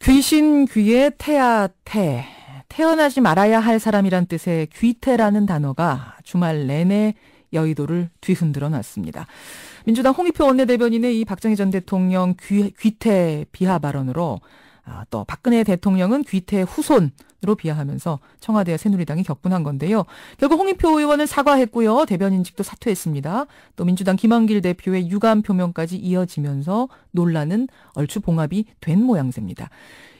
귀신 귀에 태아태. 태어나지 말아야 할 사람이란 뜻의 귀태라는 단어가 주말 내내 여의도를 뒤흔들어 놨습니다. 민주당 홍익표 원내대변인의 이 박정희 전 대통령 귀태 비하 발언으로 또 박근혜 대통령은 귀태 후손으로 비하하면서 청와대와 새누리당이 격분한 건데요. 결국 홍익표 의원은 사과했고요. 대변인직도 사퇴했습니다. 또 민주당 김한길 대표의 유감 표명까지 이어지면서 논란은 얼추 봉합이 된 모양새입니다.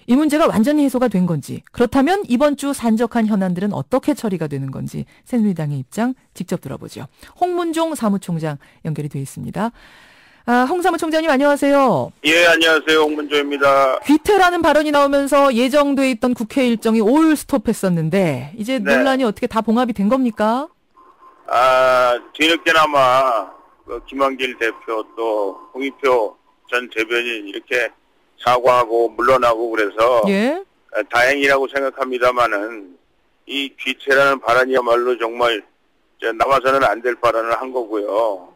이 문제가 완전히 해소가 된 건지, 그렇다면 이번 주 산적한 현안들은 어떻게 처리가 되는 건지 새누리당의 입장 직접 들어보죠. 홍문종 사무총장 연결이 되어 있습니다. 홍 사무총장님 안녕하세요. 예, 안녕하세요. 홍문종입니다. 귀태라는 발언이 나오면서 예정돼 있던 국회 일정이 올 스톱했었는데 이제 네. 논란이 어떻게 다 봉합이 된 겁니까? 뒤늦게나마 김한길 대표 또 홍익표 전 대변인 이렇게 사과하고 물러나고 그래서 예? 다행이라고 생각합니다마는 이 귀태라는 발언이야말로 정말 나와서는 안 될 발언을 한 거고요.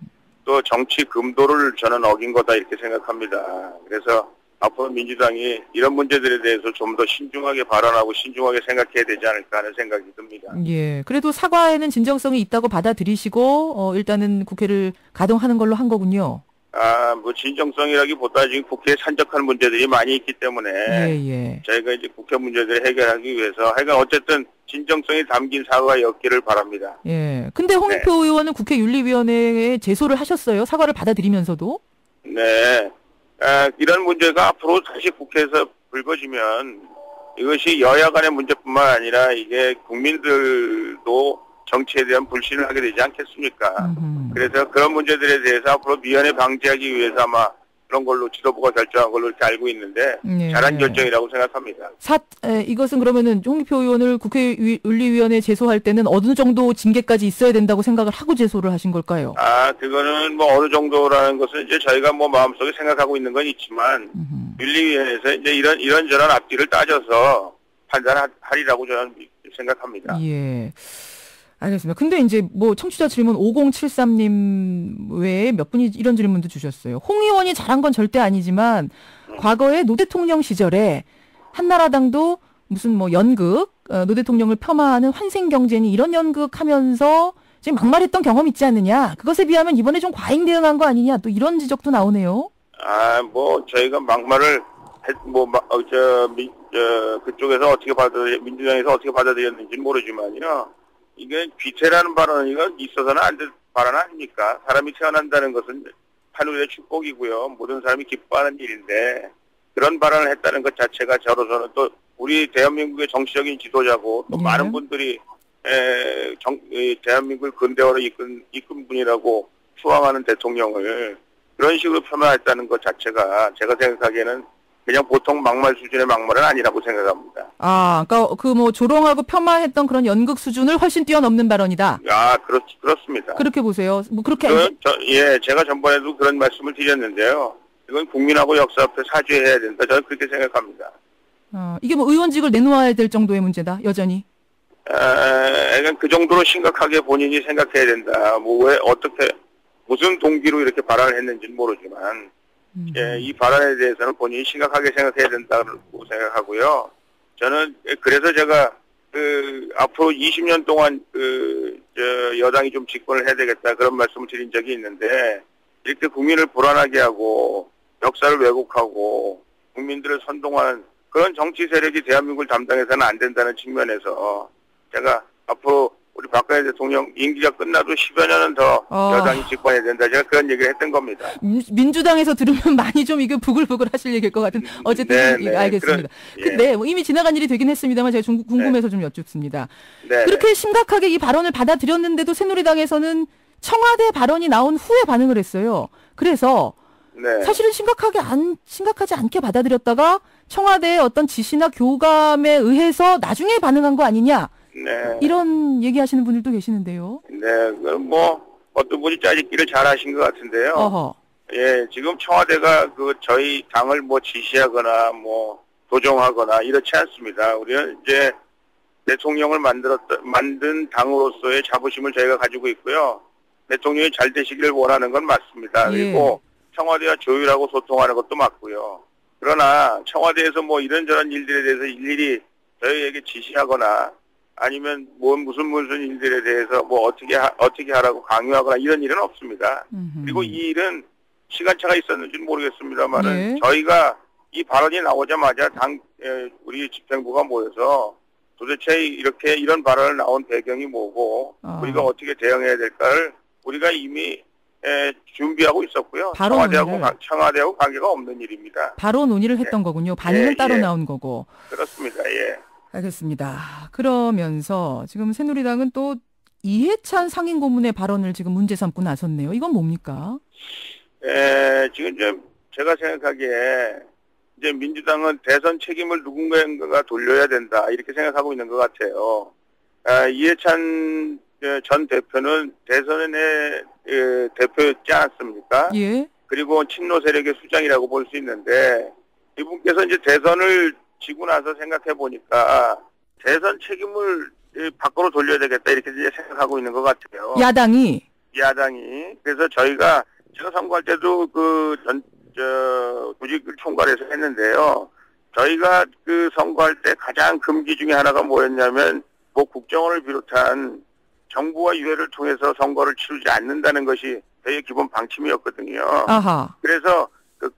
또 정치 금도를 저는 어긴 거다 이렇게 생각합니다. 그래서 앞으로 민주당이 이런 문제들에 대해서 좀 더 신중하게 발언하고 신중하게 생각해야 되지 않을까 하는 생각이 듭니다. 예. 그래도 사과에는 진정성이 있다고 받아들이시고 일단은 국회를 가동하는 걸로 한 거군요. 진정성이라기보다 지금 국회에 산적한 문제들이 많이 있기 때문에 예. 저희가 이제 국회 문제들을 해결하기 위해서 하여간 어쨌든 진정성이 담긴 사과였기를 바랍니다. 예. 근데 홍익표 의원은 국회 윤리위원회에 제소를 하셨어요. 사과를 받아들이면서도. 네. 이런 문제가 앞으로 다시 국회에서 불거지면 이것이 여야 간의 문제뿐만 아니라 이게 국민들도 정치에 대한 불신을 하게 되지 않겠습니까? 그래서 그런 문제들에 대해서 앞으로 미연에 방지하기 위해서 아마 그런 걸로 지도부가 결정한 걸로 이렇게 알고 있는데 잘한 결정이라고 생각합니다. 이것은 그러면은 홍익표 의원을 국회 윤리위원회에 제소할 때는 어느 정도 징계까지 있어야 된다고 생각을 하고 제소를 하신 걸까요? 그거는 뭐 어느 정도라는 것은 이제 저희가 뭐 마음속에 생각하고 있는 건 있지만 윤리위원회에서 이제 이런저런 앞뒤를 따져서 판단하리라고 저는 생각합니다. 예. 알겠습니다. 근데 이제 뭐 청취자 질문 5073님 외에 몇 분이 이런 질문도 주셨어요. 홍 의원이 잘한 건 절대 아니지만 과거에 노 대통령 시절에 한나라당도 무슨 뭐 연극, 노 대통령을 폄하하는 환생경제니 이런 연극 하면서 지금 막말했던 경험 있지 않느냐. 그것에 비하면 이번에 좀 과잉 대응한 거 아니냐. 또 이런 지적도 나오네요. 뭐 저희가 막말을 그쪽에서 민주당에서 어떻게 받아들였는지 모르지만요. 이게 귀태라는 발언이 있어서는 안 될 발언 아닙니까? 사람이 태어난다는 것은 하늘의 축복이고요. 모든 사람이 기뻐하는 일인데 그런 발언을 했다는 것 자체가 저로서는 또 우리 대한민국의 정치적인 지도자고 또 많은 분들이 대한민국을 근대화로 이끈 분이라고 추앙하는 대통령을 그런 식으로 폄하했다는 것 자체가 제가 생각하기에는 그냥 보통 막말 수준의 막말은 아니라고 생각합니다. 그러니까 그 뭐 조롱하고 폄하했던 그런 연극 수준을 훨씬 뛰어넘는 발언이다. 그렇습니다. 그렇게 보세요. 뭐 그렇게 제가 전번에도 그런 말씀을 드렸는데요. 이건 국민하고 역사 앞에 사죄해야 된다. 저는 그렇게 생각합니다. 이게 뭐 의원직을 내놓아야 될 정도의 문제다. 여전히. 그 정도로 심각하게 본인이 생각해야 된다. 뭐 왜 어떻게 무슨 동기로 이렇게 발언을 했는지는 모르지만. 이 발언에 대해서는 본인이 심각하게 생각해야 된다고 생각하고요. 저는 그래서 제가 앞으로 20년 동안 여당이 좀 집권을 해야 되겠다 그런 말씀을 드린 적이 있는데 이렇게 국민을 불안하게 하고 역사를 왜곡하고 국민들을 선동하는 그런 정치 세력이 대한민국을 담당해서는 안 된다는 측면에서 제가 앞으로 우리 박근혜 대통령 임기가 끝나도 10여 년은 더 여당이 집권해야 된다. 제가 그런 얘기를 했던 겁니다. 민주당에서 들으면 많이 좀 이거 부글부글 하실 얘기일 것 같은. 어쨌든 알겠습니다. 뭐 이미 지나간 일이 되긴 했습니다만 제가 좀 궁금해서 좀 여쭙습니다. 그렇게 심각하게 이 발언을 받아들였는데도 새누리당에서는 청와대 발언이 나온 후에 반응을 했어요. 그래서 사실은 심각하지 않게 받아들였다가 청와대의 어떤 지시나 교감에 의해서 나중에 반응한 거 아니냐. 이런 얘기하시는 분들도 계시는데요. 그럼 뭐 어떤 분이 짜집기를 잘 하신 것 같은데요. 지금 청와대가 저희 당을 뭐 지시하거나 뭐 조종하거나 이렇지 않습니다. 우리는 이제 대통령을 만든 당으로서의 자부심을 저희가 가지고 있고요. 대통령이 잘 되시기를 원하는 건 맞습니다. 그리고 청와대와 조율하고 소통하는 것도 맞고요. 그러나 청와대에서 뭐 이런저런 일들에 대해서 일일이 저희에게 지시하거나 아니면 뭐 무슨 일들에 대해서 뭐 어떻게 하라고 강요하거나 이런 일은 없습니다. 그리고 이 일은 시간차가 있었는지는 모르겠습니다만은 예. 저희가 이 발언이 나오자마자 우리 집행부가 모여서 도대체 이런 발언을 나온 배경이 뭐고 우리가 어떻게 대응해야 될까를 우리가 이미 준비하고 있었고요. 청와대하고 관계가 없는 일입니다. 바로 논의를 했던 거군요. 반응은 따로 나온 거고. 그렇습니다. 예. 알겠습니다. 그러면서 지금 새누리당은 또 이해찬 상임고문의 발언을 지금 문제 삼고 나섰네요. 이건 뭡니까? 지금 제가 생각하기에 이제 민주당은 대선 책임을 누군가가 돌려야 된다 이렇게 생각하고 있는 것 같아요. 이해찬 전 대표는 대선의 대표였지 않았습니까? 예. 그리고 친노 세력의 수장이라고 볼 수 있는데 이분께서 이제 대선을 지고 나서 생각해 보니까 대선 책임을 밖으로 돌려야 되겠다 이렇게 이제 생각하고 있는 것 같아요. 야당이. 그래서 제가 선거할 때도 조직을 총괄해서 했는데요. 저희가 그 선거할 때 가장 금기 중에 하나가 뭐였냐면 뭐 국정원을 비롯한 정부와 유해를 통해서 선거를 치르지 않는다는 것이 저희의 기본 방침이었거든요. 아하. 그래서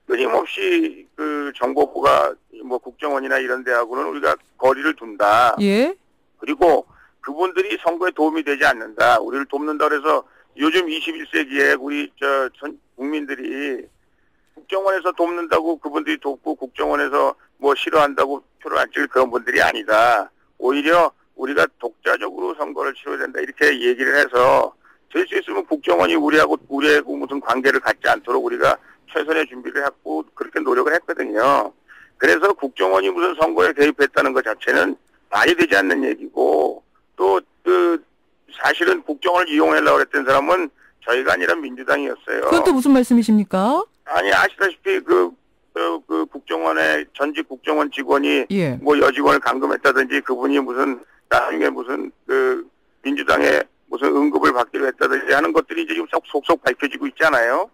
끊임없이 정보부가 뭐 국정원이나 이런 데하고는 우리가 거리를 둔다. 예. 그리고 그분들이 선거에 도움이 되지 않는다. 우리를 돕는다 그래서 요즘 21세기에 우리 국민들이 국정원에서 돕는다고 그분들이 돕고 국정원에서 뭐 싫어한다고 표를 안 찍을 그런 분들이 아니다. 오히려 우리가 독자적으로 선거를 치러야 된다. 이렇게 얘기를 해서 될 수 있으면 국정원이 우리하고 무슨 관계를 갖지 않도록 우리가 최선의 준비를 했고 그렇게 노력을 했거든요. 그래서 국정원이 무슨 선거에 개입했다는 것 자체는 말이 되지 않는 얘기고 또 사실은 국정원을 이용하려고 했던 사람은 저희가 아니라 민주당이었어요. 그건 또 무슨 말씀이십니까? 아니 아시다시피 국정원의 전직 국정원 직원이 예. 뭐 여직원을 감금했다든지 그분이 무슨 나중에 무슨 민주당에 무슨 응급을 받기로 했다든지 하는 것들이 이제 지금 속속 밝혀지고 있잖아요.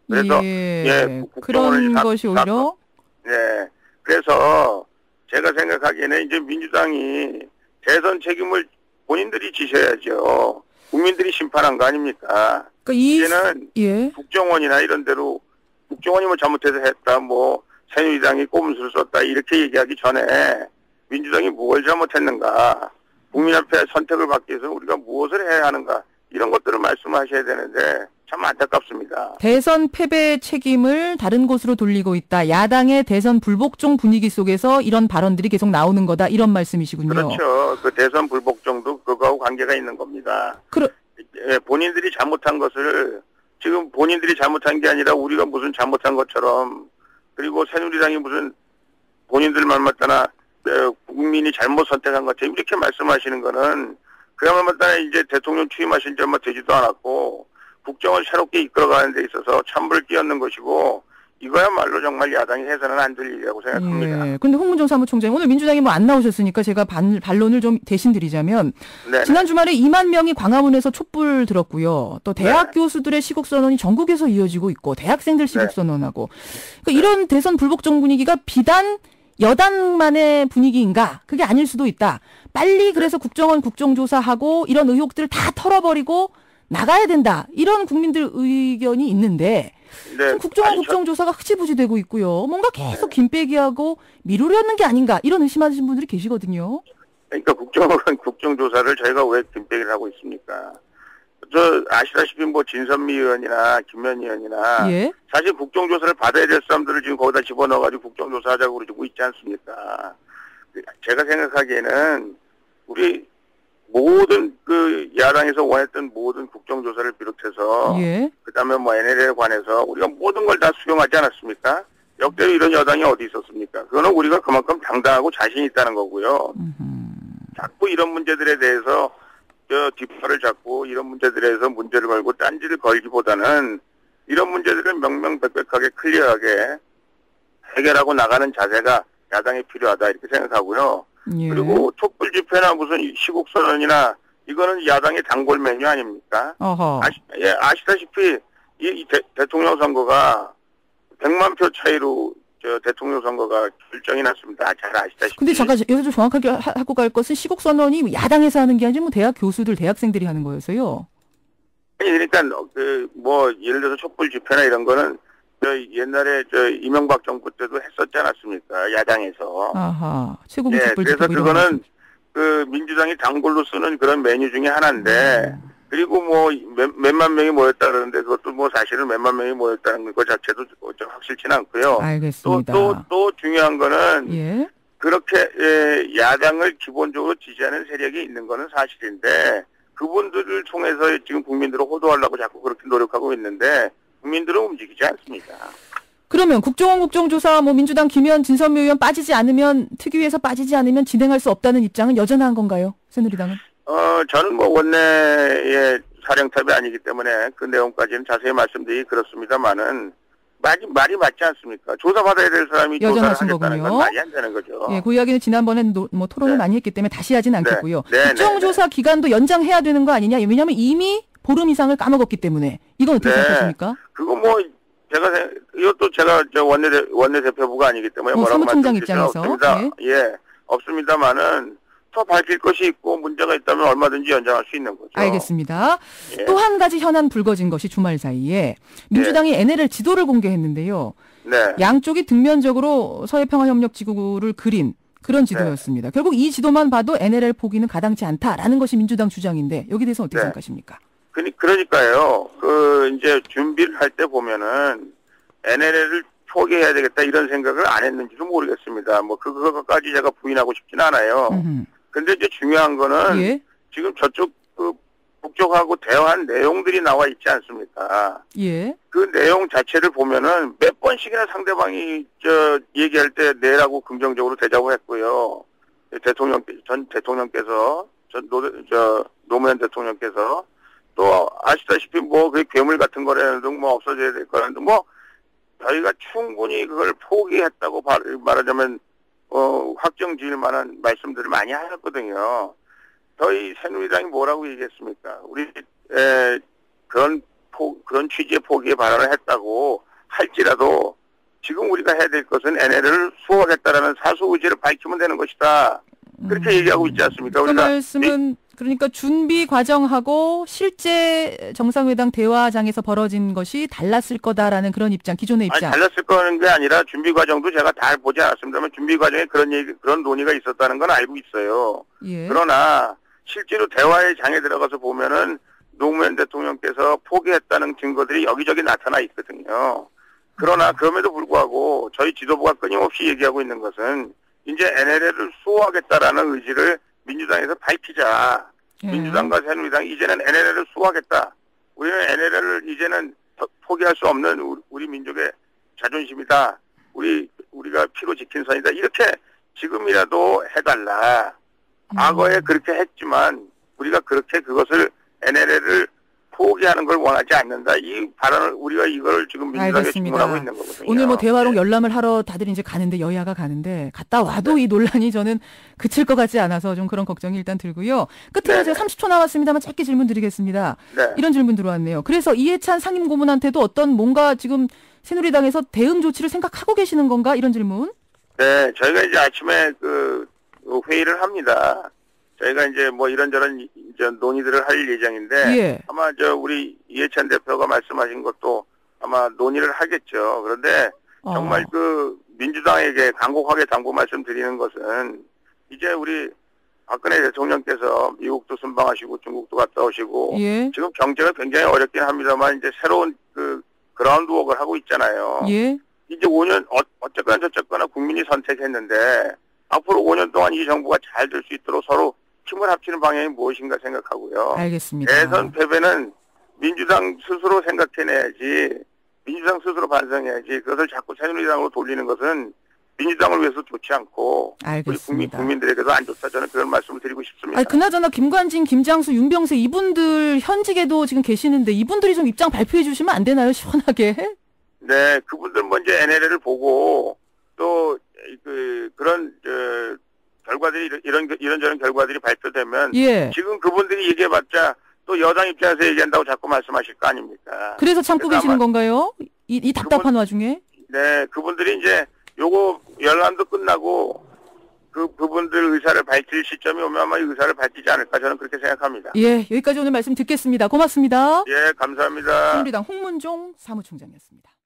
그래서 그런 것이 오히려 네. 그래서 제가 생각하기에는 이제 민주당이 대선 책임을 본인들이 지셔야죠. 국민들이 심판한 거 아닙니까? 그러니까 이제는 국정원이나 이런 데로 국정원이 뭐 잘못해서 했다, 뭐 새누리당이 꼼수를 썼다 이렇게 얘기하기 전에 민주당이 뭘 잘못했는가, 국민 앞에 선택을 받기 위해서 우리가 무엇을 해야 하는가 이런 것들을 말씀하셔야 되는데 참 안타깝습니다. 대선 패배 책임을 다른 곳으로 돌리고 있다. 야당의 대선 불복종 분위기 속에서 이런 발언들이 계속 나오는 거다. 이런 말씀이시군요. 그렇죠. 그 대선 불복종도 그거하고 관계가 있는 겁니다. 본인들이 잘못한 것을 지금 본인들이 잘못한 게 아니라 우리가 무슨 잘못한 것처럼 그리고 새누리당이 무슨 본인들 말 맞다나 국민이 잘못 선택한 것처럼 이렇게 말씀하시는 거는 그야말로 이제 대통령 취임하신 지 얼마 되지도 않았고 국정을 새롭게 이끌어가는 데 있어서 찬물을 끼얹는 것이고 이거야말로 정말 야당이 해서는 안 될 일이라고 생각합니다. 그런데 홍문종 사무총장 오늘 민주당이 뭐 안 나오셨으니까 제가 반론을 좀 대신 드리자면 네네. 지난 주말에 2만 명이 광화문에서 촛불 들었고요. 또 대학 교수들의 시국선언이 전국에서 이어지고 있고 대학생들 시국선언하고 그러니까 이런 대선 불복종 분위기가 비단 여당만의 분위기인가? 그게 아닐 수도 있다. 빨리 그래서 국정원 국정조사하고 이런 의혹들을 다 털어버리고 나가야 된다. 이런 국민들 의견이 있는데 국정원 국정조사가 흐지부지 되고 있고요. 뭔가 계속 김빼기하고 미루려는 게 아닌가 이런 의심하시는 분들이 계시거든요. 그러니까 국정조사를 저희가 왜 김빼기를 하고 있습니까? 아시다시피 뭐 진선미 의원이나 김면 의원이나 사실 국정조사를 받아야 될 사람들을 지금 거기다 집어넣어가지고 국정조사하자고 그러고 있지 않습니까? 제가 생각하기에는 우리 모든 야당에서 원했던 모든 국정조사를 비롯해서 그다음에 뭐 NLL에 관해서 우리가 모든 걸 다 수용하지 않았습니까? 역대로 이런 여당이 어디 있었습니까? 그거는 우리가 그만큼 당당하고 자신 있다는 거고요. 자꾸 이런 문제들에 대해서 뒷발을 잡고 이런 문제들에 대해서 문제를 걸고 딴지를 걸기보다는 이런 문제들을 명명백백하게 클리어하게 해결하고 나가는 자세가 야당에 필요하다 이렇게 생각하고요. 그리고 촛불 집회나 무슨 시국선언이나 이거는 야당의 단골 메뉴 아닙니까? 아시다시피 이 대통령 선거가 100만 표 차이로 대통령 선거가 결정이 났습니다. 잘 아시다시피. 근데 잠깐 여기서 정확하게 하고 갈 것은 시국 선언이 야당에서 하는 게 아니라 뭐 대학 교수들, 대학생들이 하는 거여서요. 아니 그러니까 뭐 예를 들어서 촛불 집회나 이런 거는 옛날에 이명박 정부 때도 했었지 않았습니까? 야당에서. 아하. 최고급 네, 촛불 그래서 집회 그거는 민주당이 단골로 쓰는 그런 메뉴 중에 하나인데. 그리고 뭐 몇만 명이 모였다 그러는데 그것도 뭐 사실은 몇만 명이 모였다는 것 자체도 좀 확실치는 않고요. 알겠습니다. 또 중요한 거는 예. 그렇게 야당을 기본적으로 지지하는 세력이 있는 거는 사실인데 그분들을 통해서 지금 국민들을 호도하려고 자꾸 그렇게 노력하고 있는데 국민들은 움직이지 않습니다. 그러면 국정원 국정조사 뭐 민주당 김현 진선미 의원 빠지지 않으면 특위에서 빠지지 않으면 진행할 수 없다는 입장은 여전한 건가요? 새누리당은? 저는 뭐 원내의 사령탑이 아니기 때문에 그 내용까지는 자세히 말씀드리기 그렇습니다만은 말이 맞지 않습니까? 조사받아야 될 사람이 조사를 하겠다는 건 말이 안 되는 거죠. 예, 그 이야기는 지난번에 뭐 토론을 네. 많이 했기 때문에 다시 하진 않겠고요. 네. 국정조사 기간도 연장해야 되는 거 아니냐? 왜냐하면 이미 보름 이상을 까먹었기 때문에. 이건 어떻게 생각하십니까? 그거 뭐 이것도 제가 원내 대표부가 아니기 때문에 뭐라고 사무총장 말씀드릴 수는 입장에서. 없습니다. 예, 없습니다만은 더 밝힐 것이 있고 문제가 있다면 얼마든지 연장할 수 있는 거죠. 알겠습니다. 예. 또 한 가지 현안 불거진 것이 주말 사이에 민주당이 NLL 지도를 공개했는데요. 네. 양쪽이 등면적으로 서해평화협력지구를 그린 그런 지도였습니다. 결국 이 지도만 봐도 NLL 포기는 가당치 않다라는 것이 민주당 주장인데 여기 대해서 어떻게 생각하십니까? 그러니까요. 이제 준비를 할 때 보면은 NLL을 포기해야 되겠다 이런 생각을 안 했는지도 모르겠습니다. 뭐 그거까지 제가 부인하고 싶지는 않아요. 근데 이제 중요한 거는 예? 지금 저쪽 북쪽하고 대화한 내용들이 나와 있지 않습니까? 예. 그 내용 자체를 보면은 몇 번씩이나 상대방이 얘기할 때 내라고 긍정적으로 대답을 했고요. 전 대통령께서 노무현 대통령께서 또 아시다시피 뭐 그 괴물 같은 거라는 등 뭐 없어져야 될 거라는 등 뭐 저희가 충분히 그걸 포기했다고 말하자면 확정 지을 만한 말씀들을 많이 하셨거든요. 저희 새누리당이 뭐라고 얘기했습니까? 우리 그런 취지의 포기의 발언을 했다고 할지라도 지금 우리가 해야 될 것은 NLL을 수호하겠다라는 사수 의지를 밝히면 되는 것이다. 그렇게 얘기하고 있지 않습니까? 그 말씀은 그러니까 준비 과정하고 실제 정상회담 대화장에서 벌어진 것이 달랐을 거다라는 그런 입장, 기존의 입장. 아니, 달랐을 거는 게 아니라 준비 과정도 제가 다 보지 않았습니다만 준비 과정에 그런 논의가 있었다는 건 알고 있어요. 예. 그러나 실제로 대화의 장에 들어가서 보면은 노무현 대통령께서 포기했다는 증거들이 여기저기 나타나 있거든요. 그러나 그럼에도 불구하고 저희 지도부가 끊임없이 얘기하고 있는 것은 이제 NLL을 수호하겠다라는 의지를 민주당에서 밝히자. 민주당과 새누리당이 이제는 NLL을 수호하겠다. 우리는 NLL을 이제는 포기할 수 없는 우리 민족의 자존심이다. 우리가 피로 지킨 선이다. 이렇게 지금이라도 해달라. 과거에 그렇게 했지만 우리가 그렇게 그것을 NLL을 포기하는 걸 원하지 않는다. 이 발언을 우리가 이걸 지금 민주당에 주문하고 있는 거거든요. 오늘 뭐 대화록 열람을 하러 다들 이제 가는데 여야가 가는데 갔다 와도 이 논란이 저는 그칠 것 같지 않아서 좀 그런 걱정이 일단 들고요. 끝으로 제가 30초 남았습니다.만 짧게 질문 드리겠습니다. 이런 질문 들어왔네요. 그래서 이해찬 상임고문한테도 어떤 뭔가 지금 새누리당에서 대응 조치를 생각하고 계시는 건가? 이런 질문. 네, 저희가 이제 아침에 회의를 합니다. 저희가 이제 뭐 이런저런 이제 논의들을 할 예정인데 예. 아마 우리 이해찬 대표가 말씀하신 것도 아마 논의를 하겠죠. 그런데 정말 민주당에게 간곡하게 당부 말씀드리는 것은 이제 우리 박근혜 대통령께서 미국도 순방하시고 중국도 갔다 오시고 예. 지금 경제가 굉장히 어렵긴 합니다만 이제 새로운 그라운드워크를 하고 있잖아요. 예. 이제 5년 어쨌거나 저쨌거나 국민이 선택했는데 앞으로 5년 동안 이 정부가 잘 될 수 있도록 서로 힘을 합치는 방향이 무엇인가 생각하고요. 알겠습니다. 대선 패배는 민주당 스스로 생각해내야지, 민주당 스스로 반성해야지. 그것을 자꾸 새누리당으로 돌리는 것은 민주당을 위해서 좋지 않고 알겠습니다. 우리 국민들에게도 안 좋다. 저는 그런 말씀을 드리고 싶습니다. 그나저나 김관진, 김장수, 윤병세 이분들 현직에도 지금 계시는데 이분들이 좀 입장 발표해 주시면 안 되나요? 시원하게. 네, 그분들 먼저 NLL을 보고 또 그런 결과들이 이런저런 결과들이 발표되면 예. 지금 그분들이 얘기해봤자 또 여당 입장에서 얘기한다고 자꾸 말씀하실 거 아닙니까? 그래서 참고 계시는 건가요? 이 답답한 와중에? 네, 그분들이 이제 요거 열람도 끝나고 그분들 의사를 밝힐 시점이 오면 아마 의사를 밝히지 않을까 저는 그렇게 생각합니다. 예, 여기까지 오늘 말씀 듣겠습니다. 고맙습니다. 예, 감사합니다. 새누리당 홍문종 사무총장이었습니다.